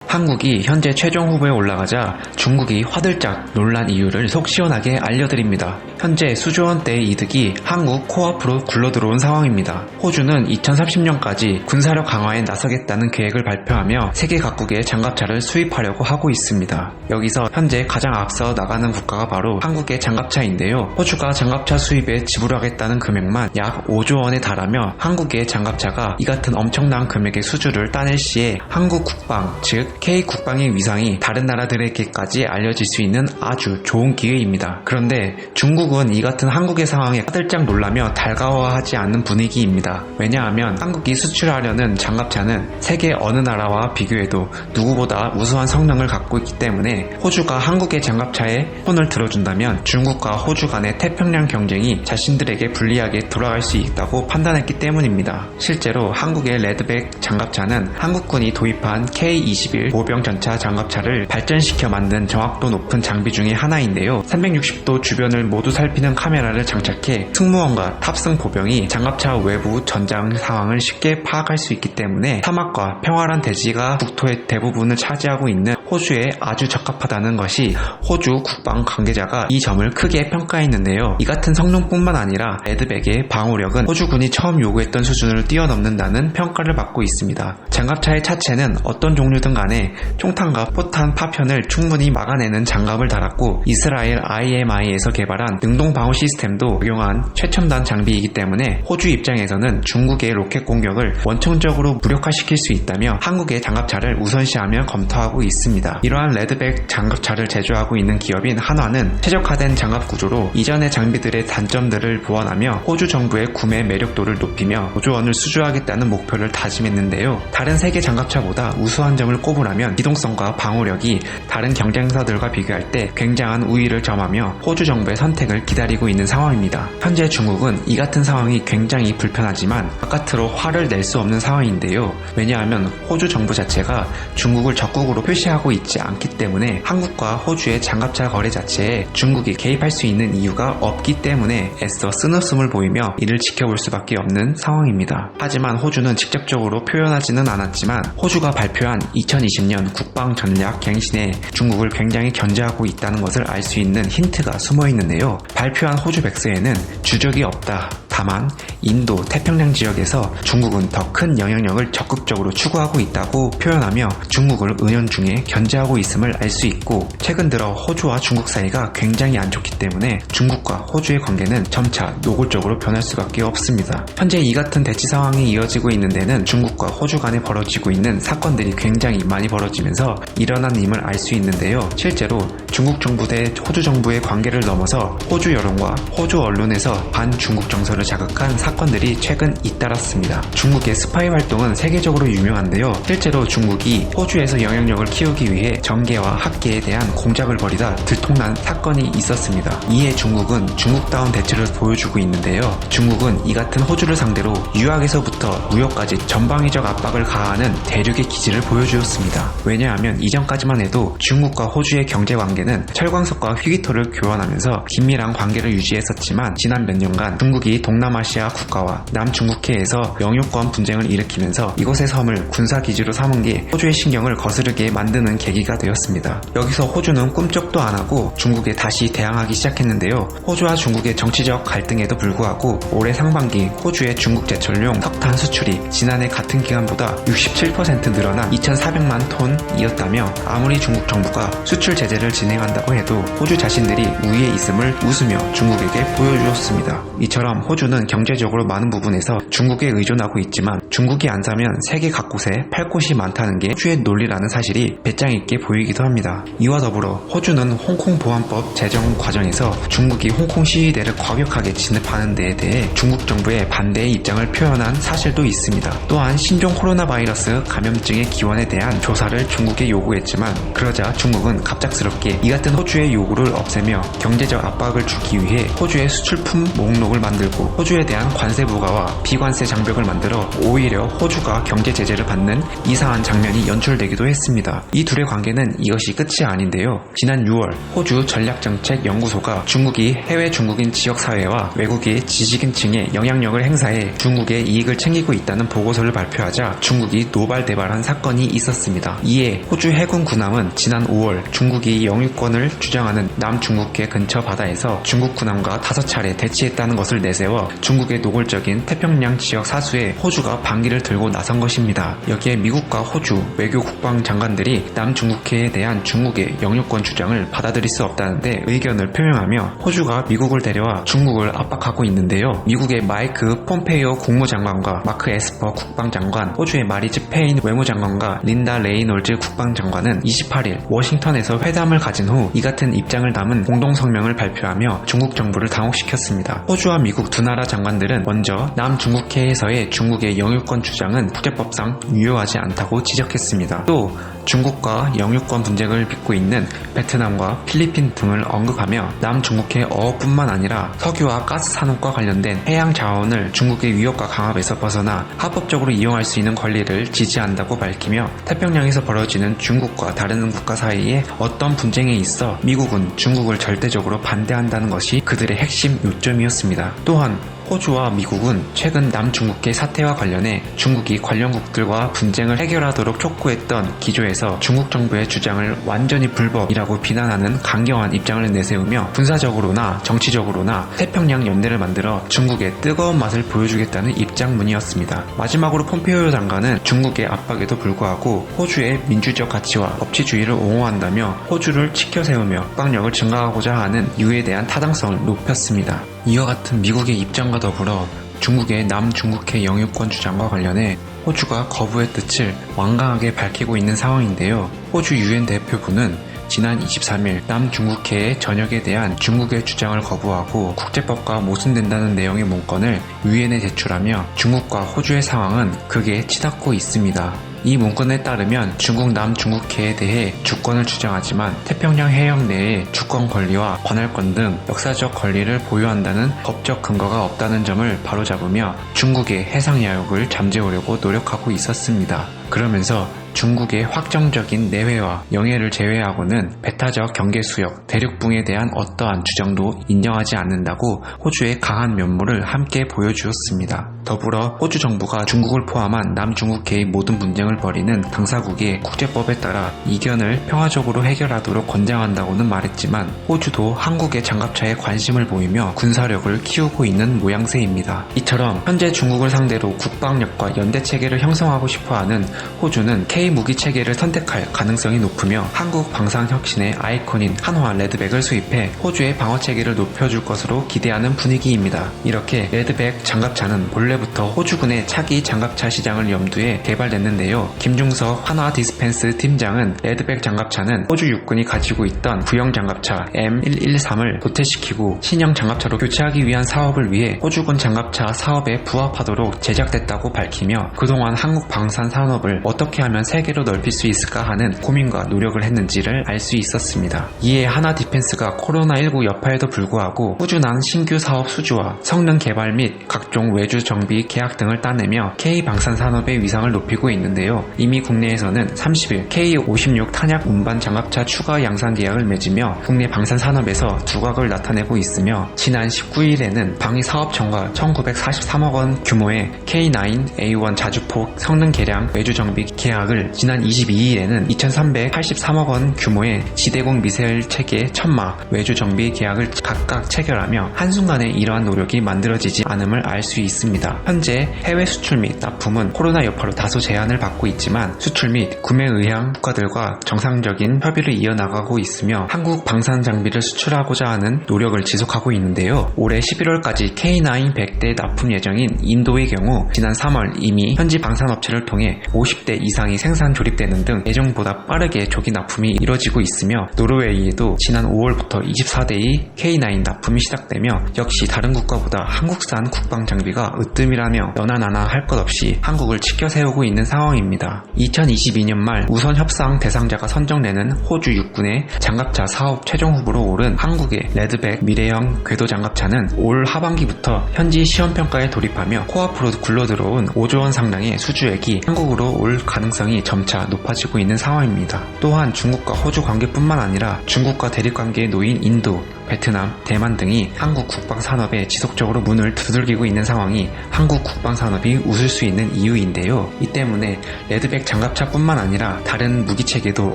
한국이 현재 최종 후보에 올라가자 중국이 화들짝 놀란 이유를 속 시원하게 알려드립니다. 현재 수조 원대의 이득이 한국 코앞으로 굴러들어온 상황입니다. 호주는 2030년까지 군사력 강화에 나서겠다는 계획을 발표하며 세계 각국의 장갑차를 수입하려고 하고 있습니다. 여기서 현재 가장 앞서 나가는 국가가 바로 한국의 장갑차인데요. 호주가 장갑차 수입에 지불하겠다는 금액만 약 5조 원에 달하며 한국의 장갑차가 이 같은 엄청난 금액의 수주를 따낼 시에 한국 국방, 즉 K 국방의 위상이 다른 나라들에게까지 알려질 수 있는 아주 좋은 기회입니다. 그런데 중국은 이 같은 한국의 상황에 화들짝 놀라며 달가워하지 않는 분위기입니다. 왜냐하면 한국이 수출하려는 장갑차는 세계 어느 나라와 비교해도 누구보다 우수한 성능을 갖고 있기 때문에 호주가 한국의 장갑차에 손을 들어준다면 중국과 호주 간의 태평양 경쟁이 자신들에게 불리하게 돌아갈 수 있다고 판단했기 때문입니다. 실제로 한국의 레드백 장갑차는 한국군이 도입한 K-21 보병 전차 장갑차를 발전시켜 만든 정확도 높은 장비 중에 하나인데요. 360도 주변을 모두 살피는 카메라를 장착해 승무원과 탑승 보병이 장갑차 외부 전장 상황을 쉽게 파악할 수 있기 때문에 사막과 평화란 대지가 국토의 대부분을 차지하고 있는 호주에 아주 적합하다는 것이 호주 국방 관계자가 이 점을 크게 평가했는데요. 이 같은 성능뿐만 아니라 레드백의 방호력은 호주군이 처음 요구했던 수준을 뛰어넘는다는 평가를 받고 있습니다. 장갑차의 차체는 어떤 종류든 간에 총탄과 포탄 파편을 충분히 막아내는 장갑을 달았고 이스라엘 IMI에서 개발한 능동 방호 시스템도 적용한 최첨단 장비이기 때문에 호주 입장에서는 중국의 로켓 공격을 원천적으로 무력화시킬 수 있다며 한국의 장갑차를 우선시하며 검토하고 있습니다. 이러한 레드백 장갑차를 제조하고 있는 기업인 한화는 최적화된 장갑 구조로 이전의 장비들의 단점들을 보완하며 호주 정부의 구매 매력도를 높이며 5조 원을 수주하겠다는 목표를 다짐했는데요. 다른 세계 장갑차보다 우수한 점을 꼽으라면 기동성과 방호력이 다른 경쟁사들과 비교할 때 굉장한 우위를 점하며 호주 정부의 선택을 기다리고 있는 상황입니다. 현재 중국은 이 같은 상황이 굉장히 불편하지만 바깥으로 화를 낼 수 없는 상황인데요. 왜냐하면 호주 정부 자체가 중국을 적국으로 표시하고 있지 않기 때문에 한국과 호주의 장갑차 거래 자체에 중국이 개입할 수 있는 이유가 없기 때문에 애써 쓴웃음을 보이며 이를 지켜볼 수밖에 없는 상황입니다. 하지만 호주는 직접적으로 표현하지는 않았지만 호주가 발표한 2020년 국방 전략 갱신에 중국을 굉장히 견제하고 있다는 것을 알 수 있는 힌트가 숨어 있는데요. 발표한 호주 백서에는 주적이 없다. 다만 인도 태평양 지역에서 중국은 더 큰 영향력을 적극적으로 추구하고 있다고 표현하며 중국을 은연중에 견제하고 있음을 알 수 있고 최근 들어 호주와 중국 사이가 굉장히 안 좋기 때문에 중국과 호주의 관계는 점차 노골적으로 변할 수밖에 없습니다. 현재 이 같은 대치 상황이 이어지고 있는 데는 중국과 호주 간에 벌어지고 있는 사건들이 굉장히 많이 벌어지면서 일어난 임을 알 수 있는데요. 실제로 중국 정부 대 호주 정부의 관계를 넘어서 호주 여론과 호주 언론에서 반중국 정서를 자극한 사건들이 최근 잇따랐습니다. 중국의 스파이 활동은 세계적으로 유명한데요. 실제로 중국이 호주에서 영향력을 키우기 위해 정계와 학계에 대한 공작을 벌이다 들통난 사건이 있었습니다. 이에 중국은 중국다운 대처를 보여주고 있는데요. 중국은 이 같은 호주를 상대로 유학에서부터 무역까지 전방위적 압박을 가하는 대륙의 기질을 보여주었습니다. 왜냐하면 이전까지만 해도 중국과 호주의 경제관계는 철광석과 휘기토를 교환하면서 긴밀한 관계를 유지했었지만 지난 몇 년간 중국이 동남아시아 국가와 남중국해에서 영유권 분쟁을 일으키면서 이곳의 섬을 군사기지로 삼은 게 호주의 신경을 거스르게 만드는 계기가 되었습니다. 여기서 호주는 꿈쩍도 안하고 중국에 다시 대항하기 시작했는데요. 호주와 중국의 정치적 갈등에도 불구하고 올해 상반기 호주의 중국 제철용 석탄 수출이 지난해 같은 기간보다 67% 늘어난 2,400만 톤이었다며 아무리 중국 정부가 수출 제재를 진행한다고 해도 호주 자신들이 우위에 있음을 웃으며 중국에게 보여주었습니다. 이처럼 호주는 경제적으로 많은 부분에서 중국에 의존하고 있지만 중국이 안 사면 세계 각곳에 팔 곳이 많다는 게 호주의 논리라는 사실이 배짱 있게 보이기도 합니다. 이와 더불어 호주는 홍콩 보안법 제정 과정에서 중국이 홍콩 시위대를 과격하게 진압하는 데에 대해 중국 정부의 반대의 입장을 표현한 사실도 있습니다. 또한 신종 코로나 바이러스 감염증의 기원에 대한 조사를 중국에 요구했지만 그러자 중국은 갑작스럽게 이 같은 호주의 요구를 없애며 경제적 압박을 주기 위해 호주의 수출품 목록을 만들고 호주에 대한 관세 부과와 비관세 장벽을 만들어 오히려 오히려 호주가 경제 제재를 받는 이상한 장면이 연출되기도 했습니다. 이 둘의 관계는 이것이 끝이 아닌데요. 지난 6월 호주 전략정책연구소가 중국이 해외 중국인 지역사회와 외국의 지식인층에 영향력을 행사해 중국의 이익을 챙기고 있다는 보고서를 발표하자 중국이 노발대발한 사건이 있었습니다. 이에 호주 해군 군함은 지난 5월 중국이 영유권을 주장하는 남중국해 근처 바다에서 중국 군함과 5차례 대치했다는 것을 내세워 중국의 노골적인 태평양 지역 사수에 호주가 반기를 들고 나선 것입니다. 여기에 미국과 호주 외교 국방장관들이 남중국해에 대한 중국의 영유권 주장을 받아들일 수 없다는데 의견을 표명하며 호주가 미국을 데려와 중국을 압박하고 있는데요. 미국의 마이크 폼페이오 국무장관과 마크 에스퍼 국방장관, 호주의 마리즈 페인 외무장관과 린다 레이놀즈 국방장관은 28일 워싱턴에서 회담을 가진 후 이 같은 입장을 담은 공동성명을 발표하며 중국 정부를 당혹시켰습니다. 호주와 미국 두 나라 장관들은 먼저 남중국해에서의 중국의 영유권 주장은 국제법상 유효하지 않다고 지적했습니다. 또 중국과 영유권 분쟁을 빚고 있는 베트남과 필리핀 등을 언급하며 남중국해 어업뿐만 아니라 석유와 가스 산업과 관련된 해양 자원을 중국의 위협과 강압에서 벗어나 합법적으로 이용할 수 있는 권리를 지지한다고 밝히며 태평양에서 벌어지는 중국과 다른 국가 사이에 어떤 분쟁에 있어 미국은 중국을 절대적으로 반대한다는 것이 그들의 핵심 요점이었습니다. 또한 호주와 미국은 최근 남중국해 사태와 관련해 중국이 관련국들과 분쟁을 해결하도록 촉구했던 기조에서 중국 정부의 주장을 완전히 불법이라고 비난하는 강경한 입장을 내세우며 군사적으로나 정치적으로나 태평양 연대를 만들어 중국의 뜨거운 맛을 보여주겠다는 입장문이었습니다. 마지막으로 폼페이오 장관은 중국의 압박에도 불구하고 호주의 민주적 가치와 법치주의를 옹호한다며 호주를 치켜세우며 국방력을 증강하고자 하는 이유에 대한 타당성을 높였습니다. 이와 같은 미국의 입장과 더불어 중국의 남중국해 영유권 주장과 관련해 호주가 거부의 뜻을 완강하게 밝히고 있는 상황인데요. 호주 유엔 대표부는 지난 23일 남중국해의 전역에 대한 중국의 주장을 거부하고 국제법과 모순된다는 내용의 문건을 유엔에 제출하며 중국과 호주의 상황은 극에 치닫고 있습니다. 이 문건에 따르면 중국 남중국해에 대해 주권을 주장하지만 태평양 해역 내에 주권 권리와 관할권 등 역사적 권리를 보유한다는 법적 근거가 없다는 점을 바로잡으며 중국의 해상 야욕을 잠재우려고 노력하고 있었습니다. 그러면서 중국의 확정적인 내외와 영해를 제외하고는 배타적 경계수역, 대륙붕에 대한 어떠한 주장도 인정하지 않는다고 호주의 강한 면모를 함께 보여주었습니다. 더불어 호주 정부가 중국을 포함한 남중국해의 모든 분쟁을 벌이는 당사국의 국제법에 따라 이견을 평화적으로 해결하도록 권장한다고는 말했지만 호주도 한국의 장갑차에 관심을 보이며 군사력을 키우고 있는 모양새입니다. 이처럼 현재 중국을 상대로 국방력과 연대체계를 형성하고 싶어하는 호주는 K-무기 체계를 선택할 가능성이 높으며 한국 방산혁신의 아이콘인 한화 레드백을 수입해 호주의 방어체계를 높여줄 것으로 기대하는 분위기입니다. 이렇게 레드백 장갑차는 본래부터 호주군의 차기 장갑차 시장을 염두에 개발됐는데요. 김중석 한화 디스펜스 팀장은 레드백 장갑차는 호주 육군이 가지고 있던 구형 장갑차 M113을 도태시키고 신형 장갑차로 교체하기 위한 사업을 위해 호주군 장갑차 사업에 부합하도록 제작됐다고 밝히며 그동안 한국 방산 산업을 어떻게 하면 세계로 넓힐 수 있을까 하는 고민과 노력을 했는지를 알 수 있었습니다. 이에 하나 디펜스가 코로나19 여파에도 불구하고 꾸준한 신규 사업 수주와 성능 개발 및 각종 외주 정비 계약 등을 따내며 K-방산 산업의 위상을 높이고 있는데요. 이미 국내에서는 30일 K56 탄약 운반 장갑차 추가 양산 계약을 맺으며 국내 방산 산업에서 두각을 나타내고 있으며 지난 19일에는 방위사업청과 1943억 원 규모의 K9A1 자주포 성능 개량 외주 정비 계약을 지난 22일에는 2383억 원 규모의 지대공 미사일 체계 1000마 외주 정비 계약을 각각 체결하며 한순간에 이러한 노력이 만들어지지 않음을 알 수 있습니다. 현재 해외 수출 및 납품은 코로나 여파로 다소 제한을 받고 있지만 수출 및 구매 의향 국가들과 정상적인 협의를 이어나가고 있으며 한국 방산 장비를 수출하고자 하는 노력을 지속하고 있는데요. 올해 11월까지 K9 100대 납품 예정인 인도의 경우 지난 3월 이미 현지 방산업체를 통해 50대 이상이 생산 조립되는 등 예정보다 빠르게 조기 납품이 이뤄지고 있으며 노르웨이에도 지난 5월부터 24대의 K9 납품이 시작되며 역시 다른 국가보다 한국산 국방 장비가 으뜸이라며 너나 나나 할 것 없이 한국을 치켜세우고 있는 상황입니다. 2022년 말 우선 협상 대상자가 선정되는 호주 육군의 장갑차 사업 최종 후보로 오른 한국의 레드백 미래형 궤도 장갑차는 올 하반기부터 현지 시험평가에 돌입하며 코앞으로 굴러들어온 5조 원 상당의 수주액이 한국으로 올 가능성이 점차 높아지고 있는 상황입니다. 또한 중국과 호주 관계뿐만 아니라 중국과 대립관계에 놓인 인도, 베트남, 대만 등이 한국 국방산업에 지속적으로 문을 두들기고 있는 상황이 한국 국방산업이 웃을 수 있는 이유인데요. 이 때문에 레드백 장갑차뿐만 아니라 다른 무기체계도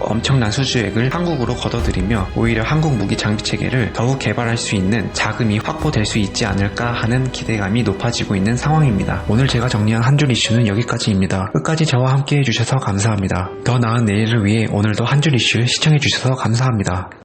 엄청난 수주액을 한국으로 걷어들이며 오히려 한국 무기 장비체계를 더욱 개발할 수 있는 자금이 확보될 수 있지 않을까 하는 기대감이 높아지고 있는 상황입니다. 오늘 제가 정리한 한 줄 이슈는 여기까지입니다. 끝까지 저와 함께 해주셔서 감사합니다. 더 나은 내일을 위해 오늘도 한 줄 이슈 시청해주셔서 감사합니다.